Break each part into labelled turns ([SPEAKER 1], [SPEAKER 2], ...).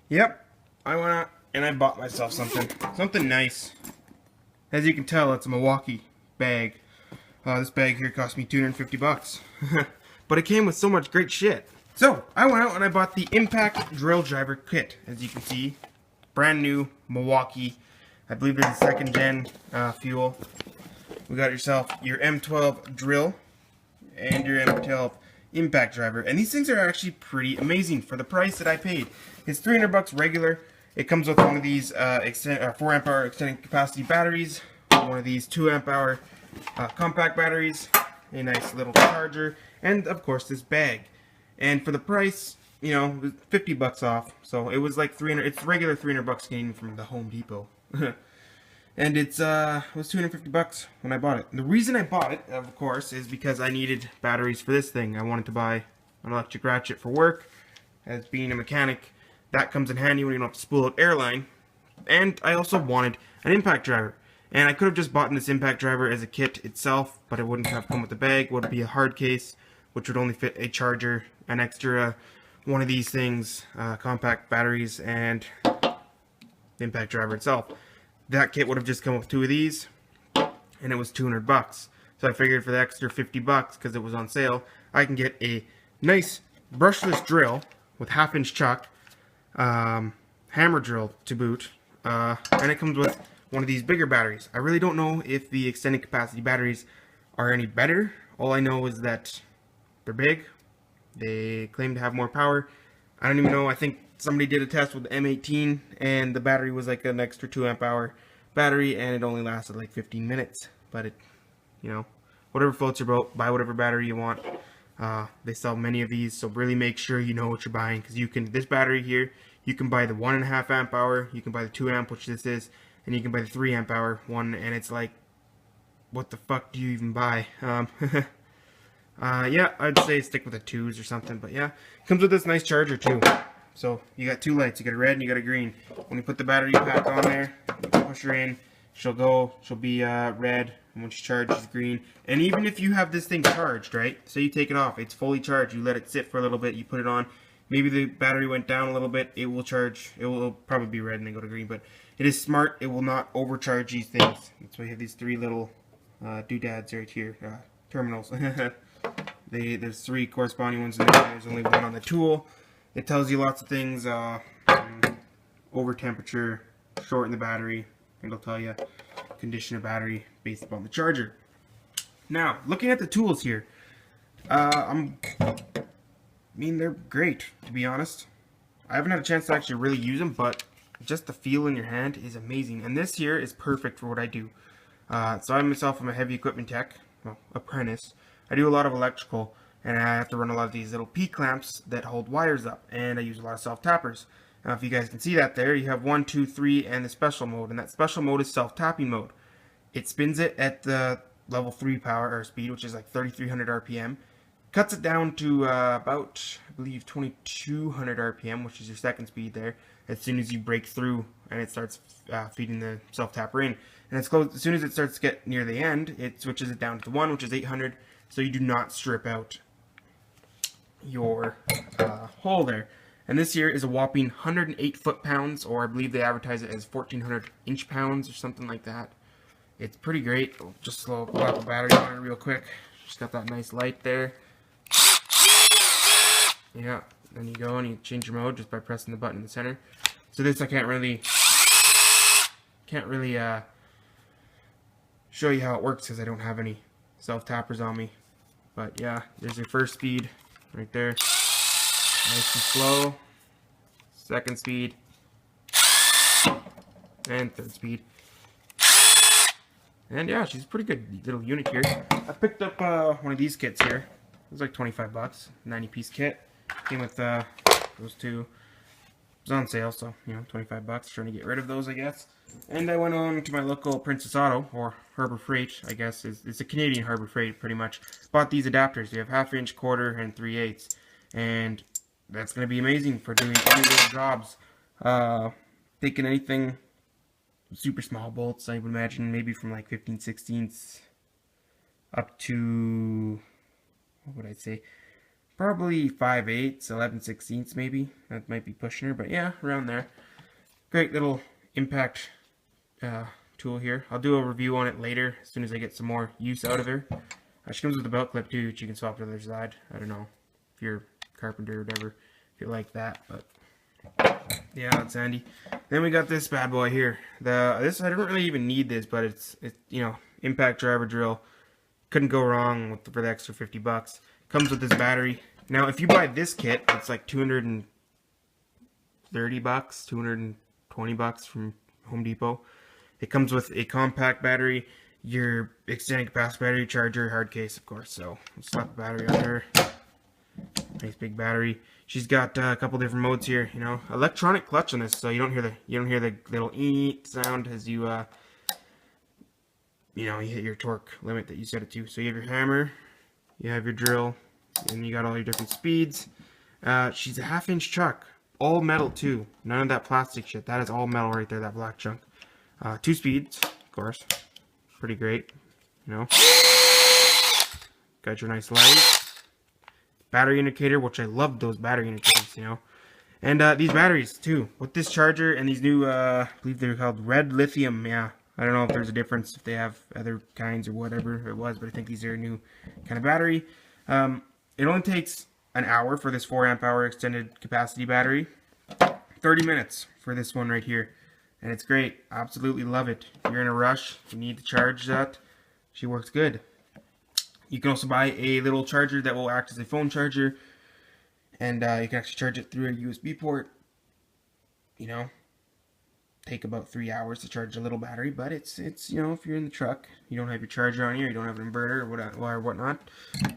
[SPEAKER 1] Yep, I went out and I bought myself something nice. As you can tell, it's a Milwaukee bag. This bag here cost me 250 bucks. But it came with so much great shit. So, I went out and I bought the Impact Drill Driver Kit. As you can see, brand new Milwaukee. I believe it's a second gen fuel. We got yourself your M12 drill and your M12 impact driver, and these things are actually pretty amazing for the price that I paid. It's 300 bucks regular. It comes with one of these 4 amp hour extended capacity batteries, one of these 2 amp hour compact batteries, a nice little charger, and of course this bag. And for the price, you know, 50 bucks off, so it was like 300. It's regular 300 bucks Canadian from the Home Depot. And it was 250 bucks when I bought it. And the reason I bought it, of course, is because I needed batteries for this thing. I wanted to buy an electric ratchet for work. As being a mechanic, that comes in handy when you don't have to spool out airline. And I also wanted an impact driver. And I could have just bought this impact driver as a kit itself, but it wouldn't have come with the bag. It would be a hard case, which would only fit a charger, an extra one of these things, compact batteries, and the impact driver itself. That kit would have just come with 2 of these, and it was 200 bucks. So I figured for the extra 50 bucks, because it was on sale, I can get a nice brushless drill with 1/2 inch chuck, hammer drill to boot, and it comes with one of these bigger batteries. I really don't know if the extended capacity batteries are any better. All I know is that they're big. They claim to have more power. I don't even know. I think somebody did a test with the M18 and the battery was like an extra 2 amp hour battery and it only lasted like 15 minutes. But it, you know, whatever floats your boat, buy whatever battery you want. They sell many of these, so really make sure you know what you're buying, because you can, this battery here, you can buy the 1.5 amp hour, you can buy the 2 amp, which this is, and you can buy the 3 amp hour one, and it's like, what the fuck do you even buy? Yeah, I'd say stick with the 2s or something, but yeah. Comes with this nice charger too. So, you got 2 lights, you got a red and you got a green. When you put the battery pack on there, you push her in, she'll be red, and when she charges, green. And even if you have this thing charged, right, say you take it off, it's fully charged, you let it sit for a little bit, you put it on, maybe the battery went down a little bit, it will charge, it will probably be red and then go to green, but it is smart, it will not overcharge these things. That's why you have these 3 little doodads right here, terminals. There's 3 corresponding ones in there. There's only 1 on the tool. It tells you lots of things, over temperature, shorten the battery. It'll tell you condition of battery based upon the charger. Now, looking at the tools here, I mean, they're great, to be honest. I haven't had a chance to actually really use them, but just the feel in your hand is amazing. And this here is perfect for what I do. So I myself am a heavy equipment tech, well, apprentice. I do a lot of electrical, and I have to run a lot of these little P-clamps that hold wires up, and I use a lot of self-tappers. Now, if you guys can see that there, you have 1, 2, 3, and the special mode, and that special mode is self-tapping mode. It spins it at the level 3 power or speed, which is like 3,300 RPM, cuts it down to about, I believe, 2,200 RPM, which is your second speed there, as soon as you break through and it starts feeding the self-tapper in. And it's close, as soon as it starts to get near the end, it switches it down to the 1, which is 800, so you do not strip out your hole there. And this here is a whopping 108 foot-pounds, or I believe they advertise it as 1,400 inch-pounds or something like that. It's pretty great. I'll just slap the battery on it real quick. Just got that nice light there. Yeah, then you go and you change your mode just by pressing the button in the center. So this I can't really show you how it works because I don't have any self-tappers on me. But yeah, there's your first speed right there. Nice and slow. Second speed. And third speed. And yeah, she's a pretty good little unit here. I picked up one of these kits here. It was like 25 bucks, 90-piece kit. Came with those 2. It was on sale, so, you know, 25 bucks. Trying to get rid of those, I guess. And I went on to my local Princess Auto, or Harbor Freight, I guess. It's a Canadian Harbor Freight, pretty much. Bought these adapters. You have 1/2 inch, quarter, and 3/8. And that's going to be amazing for doing any little jobs. Taking anything super small bolts, I would imagine, maybe from like 15/16 up to, what would I say, Probably 5/8, 11/16 maybe. That might be pushing her, but yeah, around there. Great little impact tool here. I'll do a review on it later as soon as I get some more use out of her. She comes with a belt clip too, which you can swap to the other side. I don't know if you're a carpenter or whatever, if you like that, but yeah, that's handy. Then we got this bad boy here. This I don't really even need this, but it's you know, impact driver drill. Couldn't go wrong with for the extra 50 bucks. Comes with this battery. Now, if you buy this kit, it's like 230 bucks, 220 bucks from Home Depot. It comes with a compact battery, your extended capacity battery, charger, hard case, of course. So, let's slap the battery on there. Nice big battery. She's got a couple different modes here. You know, electronic clutch on this, so you don't hear the little eek sound as you you know, you hit your torque limit that you set it to. So you have your hammer, you have your drill, and you got all your different speeds. She's a 1/2-inch chuck, all metal too. None of that plastic shit. That is all metal right there, that black chunk. 2 speeds, of course. Pretty great, you know. Got your nice light. Battery indicator, which I love those battery indicators, you know. And these batteries too, with this charger and these new, I believe they're called red lithium, yeah. I don't know if there's a difference if they have other kinds or whatever it was, but I think these are a new kind of battery. It only takes an hour for this 4 amp hour extended capacity battery. 30 minutes for this one right here. And it's great. Absolutely love it. If you're in a rush, you need to charge that. She works good. You can also buy a little charger that will act as a phone charger. And you can actually charge it through a USB port. You know, take about 3 hours to charge a little battery, but it's you know, if you're in the truck, you don't have your charger on you, you don't have an inverter or whatnot,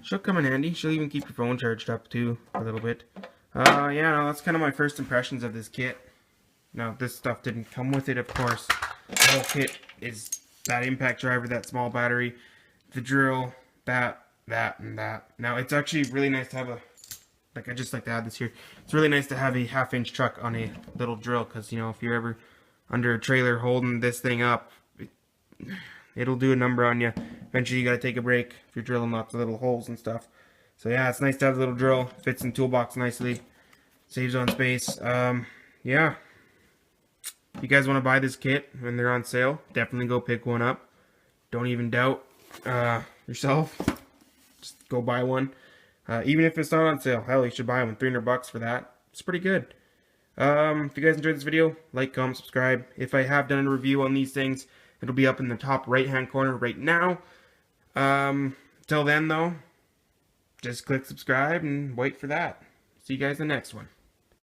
[SPEAKER 1] she'll come in handy. She'll even keep your phone charged up too a little bit. Yeah, no, that's kind of my first impressions of this kit. Now, this stuff didn't come with it, of course. The whole kit is that impact driver, that small battery, the drill, that, and that. Now, it's actually really nice to have a, like, I just like to add this here. It's really nice to have a 1/2-inch chuck on a little drill, because, you know, if you're ever under a trailer holding this thing up, it'll do a number on you. Eventually you gotta take a break if you're drilling lots of little holes and stuff. So yeah, it's nice to have a little drill. Fits in the toolbox nicely. Saves on space. Yeah. If you guys want to buy this kit when they're on sale, definitely go pick one up. Don't even doubt yourself. Just go buy one. Even if it's not on sale, hell, you should buy one. 300 bucks for that. It's pretty good. If you guys enjoyed this video, like, comment, subscribe. If I have done a review on these things, it'll be up in the top right-hand corner right now. Till then, though, just click subscribe and wait for that. See you guys in the next one.